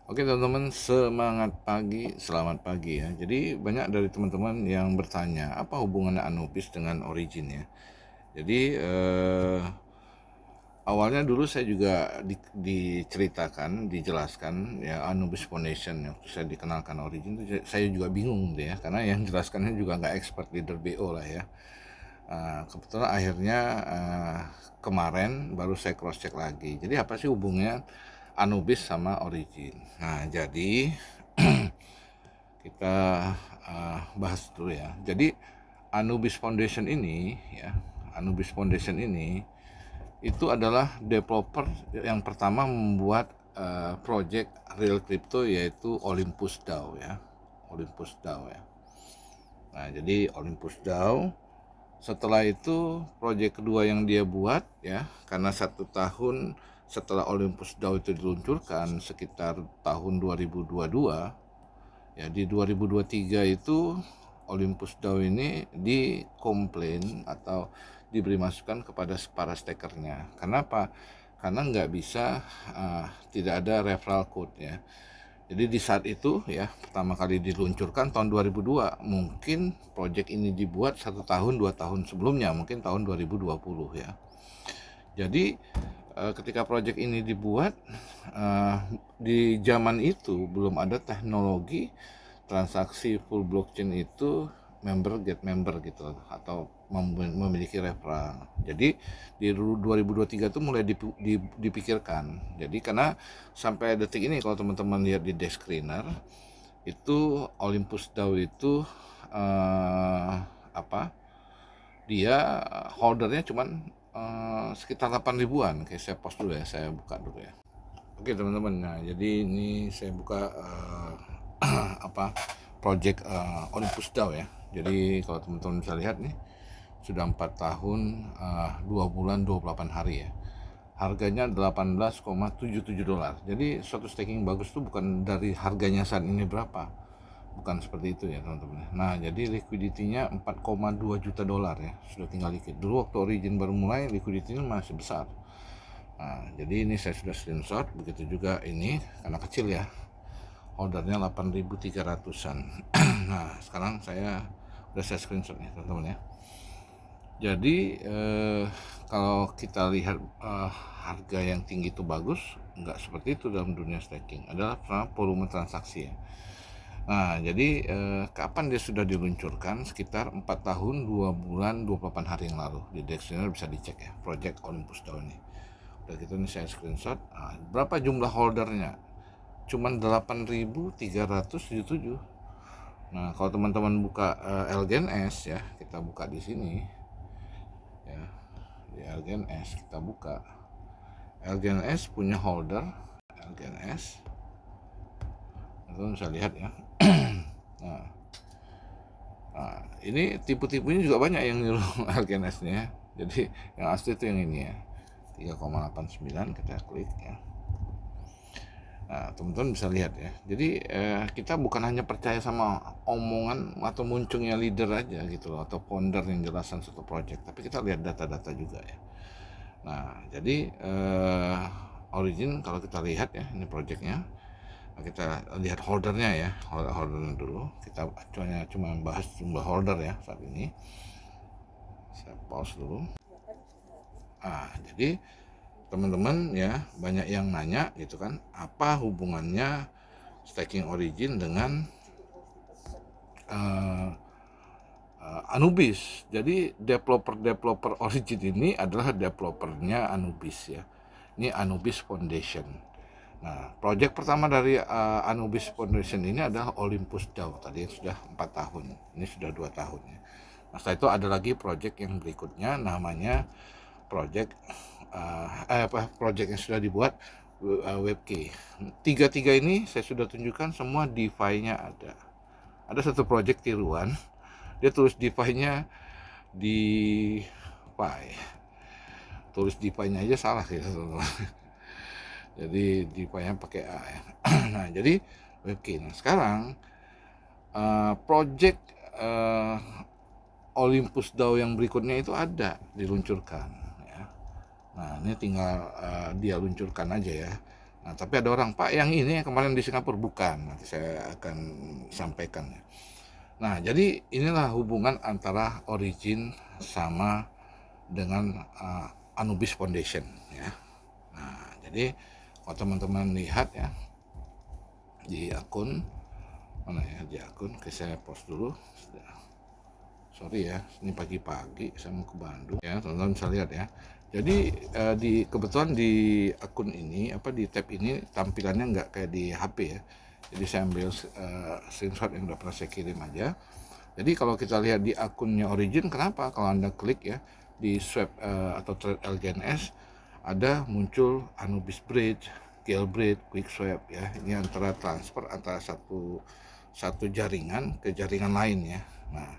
Oke teman-teman, semangat pagi, selamat pagi ya. Jadi banyak dari teman-teman yang bertanya, apa hubungannya Anubis dengan Origin ya. Jadi awalnya dulu saya juga diceritakan, dijelaskan ya Anubis Foundation. Waktu saya dikenalkan Origin itu saya juga bingung deh ya, karena yang jelaskannya juga nggak expert leader BO lah ya. Kebetulan akhirnya kemarin baru saya cross check lagi. Jadi apa sih hubungannya Anubis sama Origin? Nah, jadi kita bahas dulu ya. Jadi Anubis Foundation ini ya, Anubis Foundation ini itu adalah developer yang pertama membuat project real crypto, yaitu Olympus DAO ya. Olympus DAO ya. Nah, jadi Olympus DAO, setelah itu project kedua yang dia buat ya, karena 1 tahun setelah Olympus DAO itu diluncurkan sekitar tahun 2022 ya, di 2023 itu Olympus DAO ini dikomplain atau diberi masukan kepada para stakernya. Kenapa? Karena nggak bisa, tidak ada referral code ya. Jadi di saat itu ya, pertama kali diluncurkan tahun 2002, mungkin project ini dibuat 1 tahun 2 tahun sebelumnya, mungkin tahun 2020 ya. Jadi ketika project ini dibuat, di zaman itu belum ada teknologi transaksi full blockchain itu member get member gitu, atau memiliki referral. Jadi di 2023 itu mulai dipikirkan. Jadi karena sampai detik ini kalau teman-teman lihat di desk screener itu Olympus DAO itu apa? Dia holdernya cuman sekitar 8 ribuan. Oke, saya post dulu ya, saya buka dulu ya. Oke teman-teman, nah jadi ini saya buka apa project Olympus DAO ya. Jadi kalau teman-teman bisa lihat nih, sudah 4 tahun 2 bulan 28 hari ya. Harganya 18,77 dolar. Jadi suatu staking bagus tuh bukan dari harganya saat ini berapa, bukan seperti itu ya teman-teman. Nah, jadi liquidity-nya 4,2 juta dolar ya, sudah tinggal dikit. Dulu waktu Origin baru mulai, liquidity-nya masih besar. Nah, jadi ini saya sudah screenshot, begitu juga ini karena kecil ya, ordernya 8.300-an. Nah, sekarang saya screenshot nih teman-teman ya. Jadi kalau kita lihat harga yang tinggi itu bagus, nggak seperti itu dalam dunia staking, adalah volume transaksi ya. Nah, jadi kapan dia sudah diluncurkan? Sekitar 4 tahun 2 bulan 28 hari yang lalu. Di Dexter bisa dicek ya, Project Olympus DAO ini. Udah gitu nih saya screenshot. Nah, berapa jumlah holdernya? Cuman 8.377. Nah, kalau teman-teman buka LGNS ya, kita buka di sini ya. Di LGNS kita buka. LGNS punya holder LGNS. Teman-teman bisa lihat ya. Nah, ini tipu-tipunya juga banyak yang niru LGNS-nya. Jadi yang asli itu yang ini ya, 3,89, kita klik ya. Nah, teman-teman bisa lihat ya. Jadi kita bukan hanya percaya sama omongan atau munculnya leader aja gitu loh, atau founder yang jelasan satu project, tapi kita lihat data-data juga ya. Nah, jadi Origin kalau kita lihat ya, ini projectnya. Kita lihat holdernya ya, holdernya dulu. Kita cuma bahas jumlah holder ya saat ini. Saya pause dulu. Jadi teman-teman ya, banyak yang nanya gitu kan, apa hubungannya staking Origin dengan Anubis. Jadi developer Origin ini adalah developernya Anubis ya. Ini Anubis Foundation. Nah, project pertama dari Anubis Foundation ini adalah Olympus DAO tadi yang sudah 4 tahun. Ini sudah 2 tahun ya. Nah, setelah itu ada lagi project yang berikutnya, namanya project project yang sudah dibuat WebK. Tiga-tiga ini saya sudah tunjukkan semua DeFi-nya ada. Ada satu project tiruan, dia tulis DeFi-nya DeFi. Tulis DeFi-nya aja salah gitu. Jadi DeFi-nya pakai A ya. Nah, jadi WebK. Nah, sekarang project Olympus DAO yang berikutnya itu ada diluncurkan ya. Nah, ini tinggal dia luncurkan aja ya. Nah, tapi ada orang, Pak, yang ini yang kemarin di Singapura. Bukan, nanti saya akan sampaikan ya. Nah, jadi inilah hubungan antara Origin sama dengan Anubis Foundation ya. Nah, jadi kalau teman-teman lihat ya di akun mana ya, di akun, saya post dulu. Sorry ya, ini pagi-pagi saya mau ke Bandung ya, teman-teman bisa lihat ya. Jadi kebetulan di akun ini di tab ini tampilannya nggak kayak di HP ya. Jadi saya ambil screenshot yang udah pernah saya kirim aja. Jadi kalau kita lihat di akunnya Origin, kenapa kalau Anda klik ya di swap atau Trade LGNS, ada muncul Anubis Bridge, Jailbridge, Quick Swap ya. Ini antara transfer antara satu jaringan ke jaringan lain ya. Nah,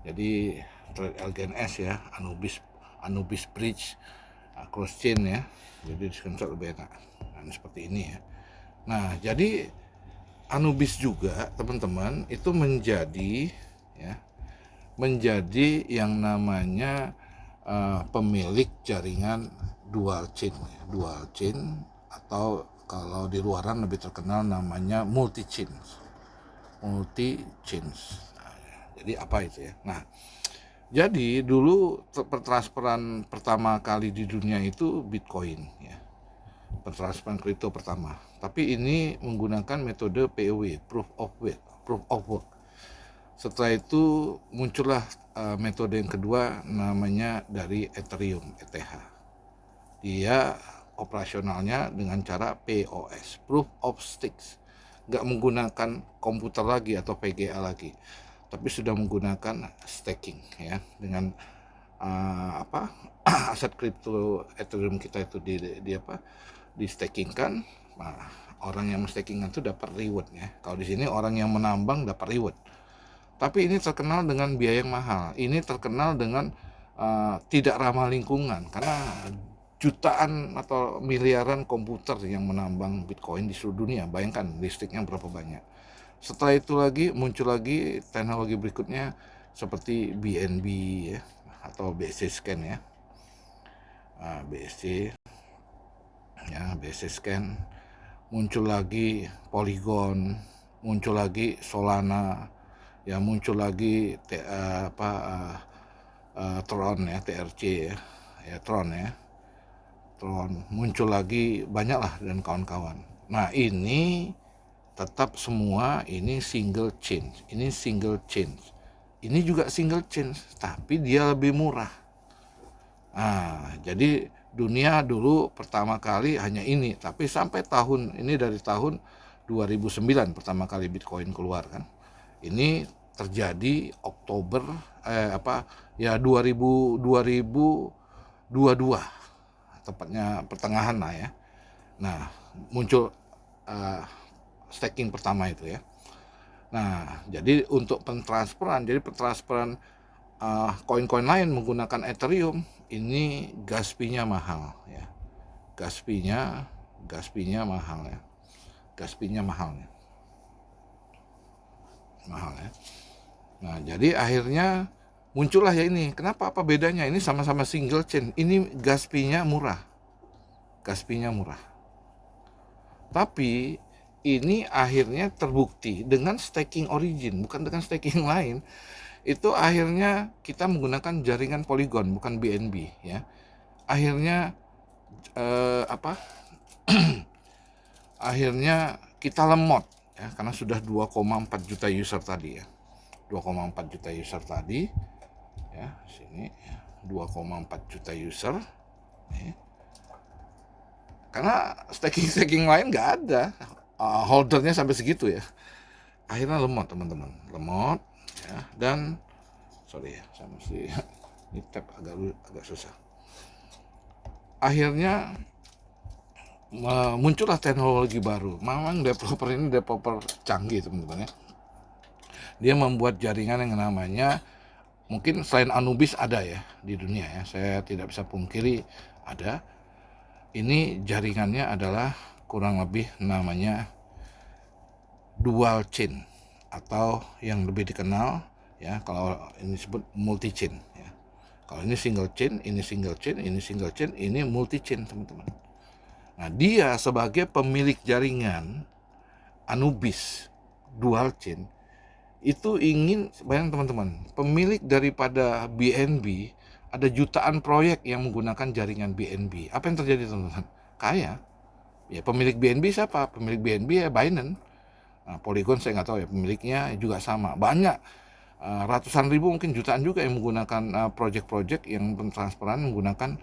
jadi Trade LGNS ya, Anubis Bridge, cross chain ya. Jadi screenshot lebih enak. Nah, seperti ini ya. Nah, jadi Anubis juga teman-teman itu menjadi yang namanya pemilik jaringan dual chain atau kalau di luaran lebih terkenal namanya multi chain. Nah, jadi apa itu ya? Nah, jadi dulu pertransferan pertama kali di dunia itu Bitcoin ya, pertransferan kripto pertama. Tapi ini menggunakan metode POW, Proof of Work. Setelah itu muncullah metode yang kedua namanya dari Ethereum, ETH. Dia operasionalnya dengan cara POS, Proof of Stakes. Nggak menggunakan komputer lagi atau VGA lagi, tapi sudah menggunakan staking ya, dengan aset kripto Ethereum kita itu di stakingkan. Nah, orang yang stakingkan itu dapat reward ya. Kalau di sini orang yang menambang dapat reward. Tapi ini terkenal dengan biaya yang mahal. Ini terkenal dengan tidak ramah lingkungan karena jutaan atau miliaran komputer yang menambang Bitcoin di seluruh dunia. Bayangkan listriknya berapa banyak. Setelah itu muncul lagi teknologi berikutnya seperti BNB ya, atau BSC scan ya. BSC scan. Muncul lagi Polygon, muncul lagi Solana, ya muncul lagi Tron ya, TRC ya, Tron ya. Muncul lagi banyak lah dan kawan-kawan. Nah, ini tetap semua ini single chain. Ini single chain. Ini juga single chain, tapi dia lebih murah. Nah, jadi dunia dulu pertama kali hanya ini, tapi sampai dari tahun 2009 pertama kali Bitcoin keluar kan. Ini terjadi Oktober 2022, tepatnya pertengahan lah ya. Nah, muncul staking pertama itu ya. Nah, jadi untuk pentransferan koin-koin lain menggunakan Ethereum, ini gas fee-nya mahal ya. Gas fee-nya mahal ya. Mahal ya. Nah, jadi akhirnya muncullah ya ini. Kenapa? Apa bedanya? Ini sama-sama single chain. Ini gas fee-nya murah. Tapi ini akhirnya terbukti dengan staking Origin, bukan dengan staking lain. Itu akhirnya kita menggunakan jaringan Polygon, bukan BNB ya. Akhirnya akhirnya kita lemot ya, karena sudah 2,4 juta user tadi ya. 2,4 juta user tadi ya, sini 2,4 juta user ya. Karena staking lain nggak ada holdernya sampai segitu ya. Akhirnya lemot teman-teman, ya. Dan sorry ya, saya mesti ini tab agak susah. Akhirnya muncullah teknologi baru. Memang developer ini developer canggih teman-teman ya. Dia membuat jaringan yang namanya, mungkin selain Anubis ada ya di dunia ya, saya tidak bisa pungkiri ada. Ini jaringannya adalah kurang lebih namanya dual chain, atau yang lebih dikenal ya, kalau ini disebut multi chain ya. Kalau ini single chain, ini single chain, ini single chain, ini multi chain teman-teman. Nah, dia sebagai pemilik jaringan Anubis dual chain itu ingin, bayangkan teman-teman, pemilik daripada BNB ada jutaan proyek yang menggunakan jaringan BNB. Apa yang terjadi teman-teman? Kaya. Ya, pemilik BNB siapa? Pemilik BNB ya Binance. Nah, Polygon saya nggak tahu ya, pemiliknya juga sama. Banyak, ratusan ribu mungkin jutaan juga yang menggunakan project-project yang transparan menggunakan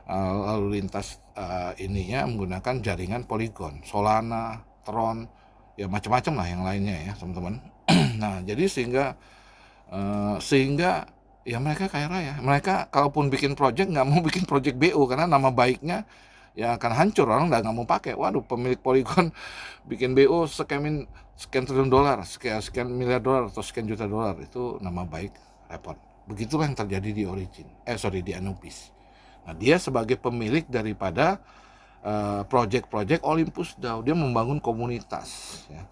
lalu lintas ininya menggunakan jaringan Polygon, Solana, Tron, ya macam-macam lah yang lainnya ya teman-teman. Nah, jadi sehingga ya mereka kaya raya. Mereka kalaupun bikin project nggak mau bikin project BO karena nama baiknya ya akan hancur, orang nggak mau pakai. Waduh, pemilik Polygon bikin BO sekian triliun dolar, sekian miliar dolar atau sekian juta dolar, itu nama baik repot. Begitulah yang terjadi di di Anubis. Nah, dia sebagai pemilik daripada project-project Olympus DAO, dia membangun komunitas ya.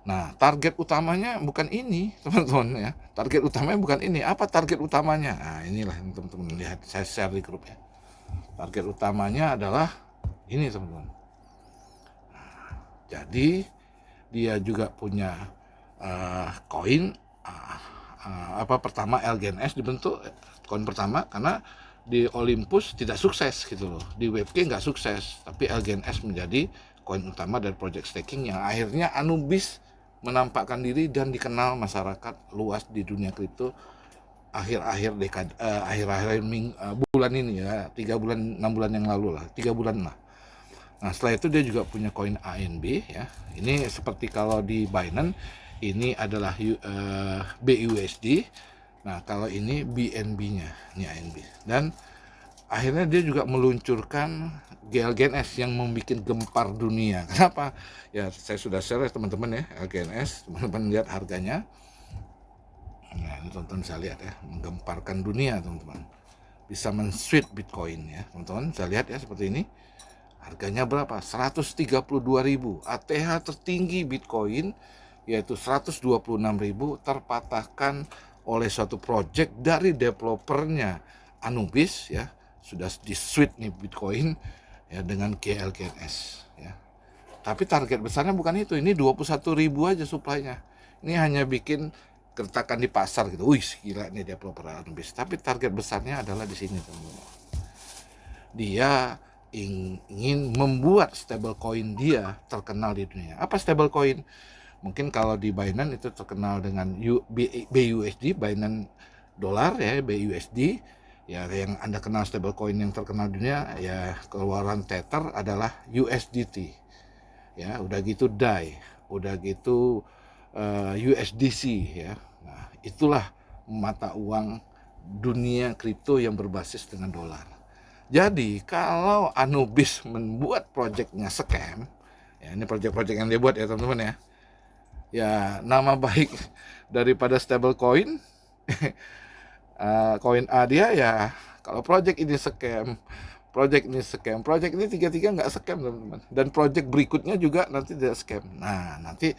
Nah, target utamanya bukan ini, teman-teman ya. Target utamanya bukan ini. Apa target utamanya? Nah, inilah yang teman-teman lihat, saya share di grup ya. Target utamanya adalah ini, teman-teman. Jadi dia juga punya koin pertama LGNS dibentuk koin pertama karena di Olympus tidak sukses gitu loh, di WebK nggak sukses, tapi LGNS menjadi koin utama dari project staking yang akhirnya Anubis menampakkan diri dan dikenal masyarakat luas di dunia kripto akhir-akhir bulan ini ya, 3 bulan 6 bulan yang lalu lah, 3 bulan lah. Nah, setelah itu dia juga punya koin ANB ya. Ini seperti kalau di Binance ini adalah BUSD. Nah, kalau ini BNB-nya, ini ANB. Dan akhirnya dia juga meluncurkan GLGNS yang membuat gempar dunia. Kenapa? Ya, saya sudah share teman-teman ya, LGNS, teman-teman lihat harganya. Nah, ini teman-teman bisa lihat ya, menggemparkan dunia teman-teman. Bisa men-sweep Bitcoin ya, teman-teman bisa lihat ya seperti ini. Harganya berapa? 132.000. ATH tertinggi Bitcoin yaitu 126.000 terpatahkan oleh suatu project dari developernya Anubis ya. Sudah di-switch nih Bitcoin ya dengan GLGNS ya. Tapi target besarnya bukan itu. Ini 21.000 aja supply-nya. Ini hanya bikin gertakan di pasar gitu. Wih, gila nih developer Anubis. Tapi target besarnya adalah di sini teman-teman. Dia ingin membuat stablecoin dia terkenal di dunia. Apa stablecoin? Mungkin kalau di Binance itu terkenal dengan BUSD, Binance dolar ya, BUSD. Ya, yang Anda kenal stablecoin yang terkenal di dunia ya, keluaran Tether adalah USDT. Ya, udah gitu DAI, udah gitu USDC ya. Nah, itulah mata uang dunia kripto yang berbasis dengan dolar. Jadi kalau Anubis membuat projectnya scam, ya ini project-project yang dia buat ya teman-teman ya, ya nama baik daripada stablecoin, koin A dia ya, kalau project ini scam, project ini tiga-tiga nggak scam teman-teman, dan project berikutnya juga nanti tidak scam. Nah, nanti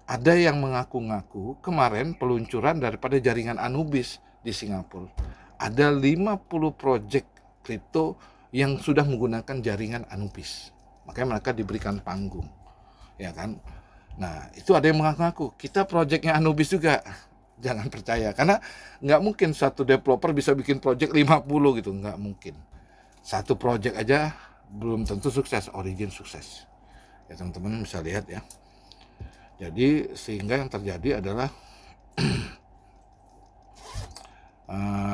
ada yang mengaku-ngaku kemarin peluncuran daripada jaringan Anubis di Singapura. Ada 50 project kripto yang sudah menggunakan jaringan Anubis. Makanya mereka diberikan panggung. Ya kan? Nah, itu ada yang mengaku-ngaku, kita projectnya Anubis juga. Jangan percaya, karena nggak mungkin satu developer bisa bikin project 50 gitu, nggak mungkin. Satu project aja belum tentu sukses, Origin sukses. Ya teman-teman bisa lihat ya. Jadi sehingga yang terjadi adalah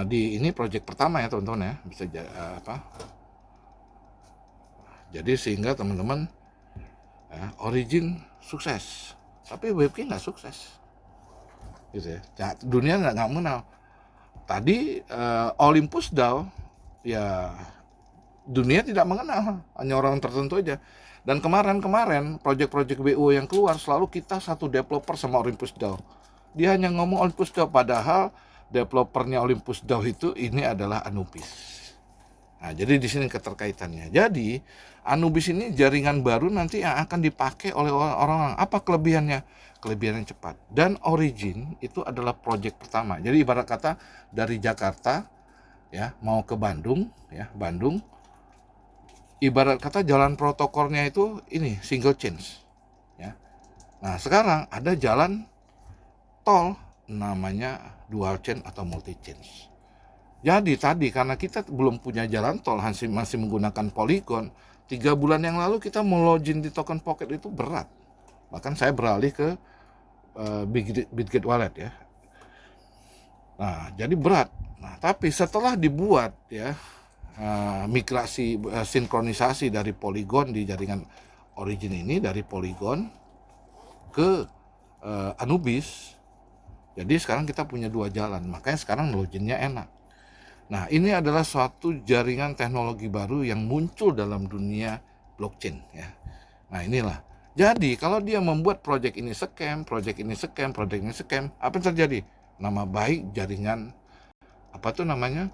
di ini project pertama ya teman-teman ya, bisa jadi sehingga teman-teman Origin sukses, tapi WebK nggak sukses gitu ya. Dunia nggak mengenal. Tadi Olympus DAO ya dunia tidak mengenal, hanya orang tertentu aja. Dan kemarin project-project BO yang keluar selalu kita satu developer sama Olympus DAO. Dia hanya ngomong Olympus DAO, padahal developernya Olympus DAO itu ini adalah Anubis. Nah, jadi di sini keterkaitannya. Jadi Anubis ini jaringan baru nanti yang akan dipakai oleh orang-orang. Apa kelebihannya? Kelebihannya cepat. Dan Origin itu adalah project pertama. Jadi ibarat kata dari Jakarta ya mau ke Bandung ya, Bandung ibarat kata jalan protokolnya itu ini single change ya. Nah sekarang ada jalan tol namanya dual change atau multi change. Jadi tadi karena kita belum punya jalan tol, masih menggunakan polygon, 3 bulan yang lalu kita mau login di token pocket itu berat. Bahkan saya beralih ke Bitget Wallet ya. Nah jadi berat. Nah tapi setelah dibuat ya migrasi sinkronisasi dari Polygon di jaringan Origin ini, dari Polygon ke Anubis, jadi sekarang kita punya 2 jalan, makanya sekarang loginnya enak. Nah ini adalah suatu jaringan teknologi baru yang muncul dalam dunia blockchain ya. Nah inilah, jadi kalau dia membuat project ini scam, project ini scam, project ini scam, apa yang terjadi? Nama baik jaringan apa tuh namanya,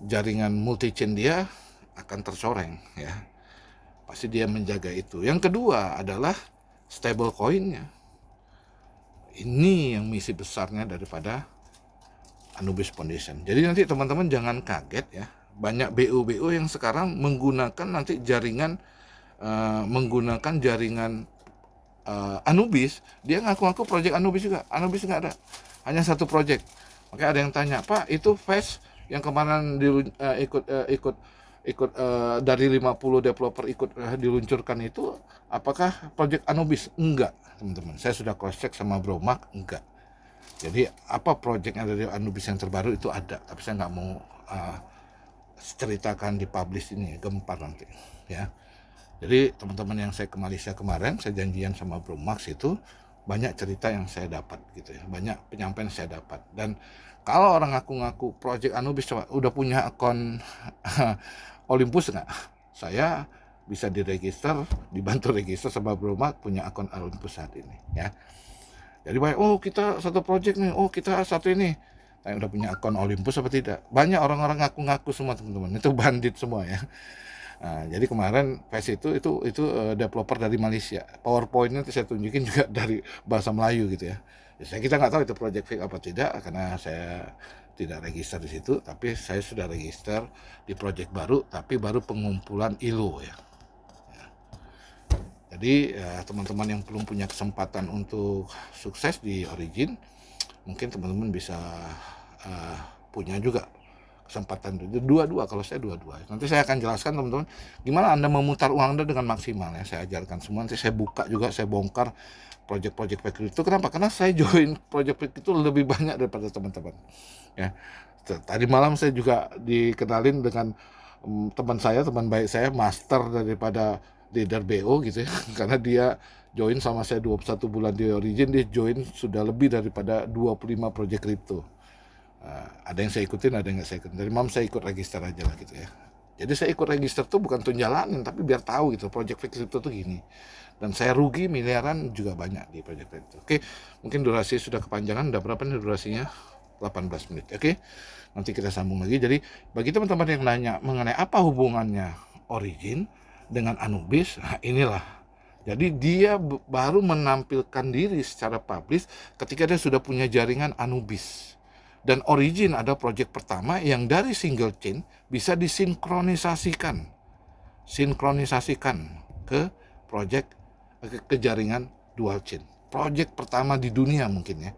jaringan multi chain dia akan tercoreng ya. Pasti dia menjaga itu. Yang kedua adalah stable coinnya. Ini yang misi besarnya daripada Anubis Foundation. Jadi nanti teman-teman jangan kaget ya. Banyak BU-BU yang sekarang menggunakan nanti jaringan Anubis. Dia ngaku-ngaku project Anubis juga. Anubis nggak ada. Hanya satu project. Makanya ada yang tanya, "Pak, itu Fast yang kemarin ikut dari 50 developer ikut diluncurkan itu apakah project Anubis?" Enggak, teman-teman. Saya sudah cross check sama Bro Mark, enggak. Jadi apa project yang dari Anubis yang terbaru itu ada, tapi saya nggak mau ceritakan di publish ini, gempar nanti ya. Jadi teman-teman yang saya ke Malaysia kemarin, saya janjian sama Bro Max itu banyak cerita yang saya dapat gitu ya, banyak penyampaian saya dapat. Dan kalau orang ngaku-ngaku project Anubis udah punya akun Olympus nggak? Saya bisa diregister, dibantu register sama Bro Max punya akun Olympus saat ini ya. Jadi banyak, oh kita satu project nih, oh kita satu ini. Saya udah punya akun Olympus apa tidak? Banyak orang-orang ngaku-ngaku semua teman-teman, itu bandit semua ya. Nah, jadi kemarin PES itu developer dari Malaysia. PowerPoint-nya saya tunjukin juga dari bahasa Melayu gitu ya. Kita nggak tahu itu project fake apa tidak karena saya tidak register di situ, tapi saya sudah register di project baru, tapi baru pengumpulan ILO ya. Jadi teman-teman yang belum punya kesempatan untuk sukses di Origin, mungkin teman-teman bisa punya juga kesempatan dua-dua. Kalau saya dua-dua, nanti saya akan jelaskan teman-teman gimana Anda memutar uang Anda dengan maksimal ya. Saya ajarkan semua, nanti saya buka juga, saya bongkar project-project fake itu. Kenapa? Karena saya join project fake itu lebih banyak daripada teman-teman ya. Tadi malam saya juga dikenalin dengan teman baik saya, master daripada leader BO gitu ya. Karena dia join sama saya 21 bulan di Origin, dia join sudah lebih daripada 25 project crypto. Ada yang saya ikutin, ada yang nggak saya ikutin. Dari malam saya ikut register aja lah gitu ya. Jadi saya ikut register tuh bukan tuh jalanin, tapi biar tahu gitu project crypto tuh gini. Dan saya rugi miliaran juga banyak di project crypto. Oke, mungkin durasi sudah kepanjangan. Udah berapa nih durasinya? 18 menit. Oke, nanti kita sambung lagi. Jadi bagi teman-teman yang nanya mengenai apa hubungannya Origin dengan Anubis, nah inilah. Jadi dia baru menampilkan diri secara publish ketika dia sudah punya jaringan Anubis. Dan Origin ada project pertama yang dari single chain bisa disinkronisasikan. Ke project ke jaringan dual chain. Project pertama di dunia mungkin ya.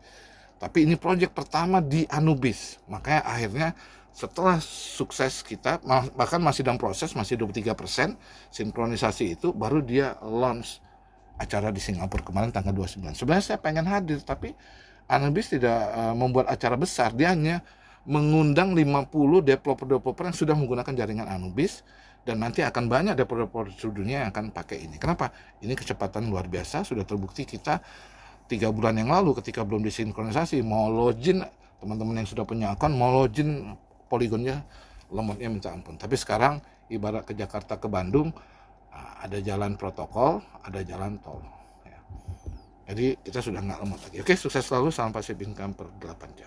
Tapi ini project pertama di Anubis. Makanya akhirnya setelah sukses kita, bahkan masih dalam proses, masih 23% sinkronisasi itu, baru dia launch acara di Singapura kemarin tanggal 29. Sebenarnya saya pengen hadir, tapi Anubis tidak membuat acara besar. Dia hanya mengundang 50 developer yang sudah menggunakan jaringan Anubis, dan nanti akan banyak developer seluruh dunia yang akan pakai ini. Kenapa? Ini kecepatan luar biasa, sudah terbukti. Kita 3 bulan yang lalu ketika belum disinkronisasi, mau login, teman-teman yang sudah punya akun mau login Polygonnya lemotnya minta ampun. Tapi sekarang ibarat ke Jakarta ke Bandung, ada jalan protokol, ada jalan tol ya. Jadi kita sudah nggak lemot lagi. Oke, sukses selalu, salam pasif income per 8 jam.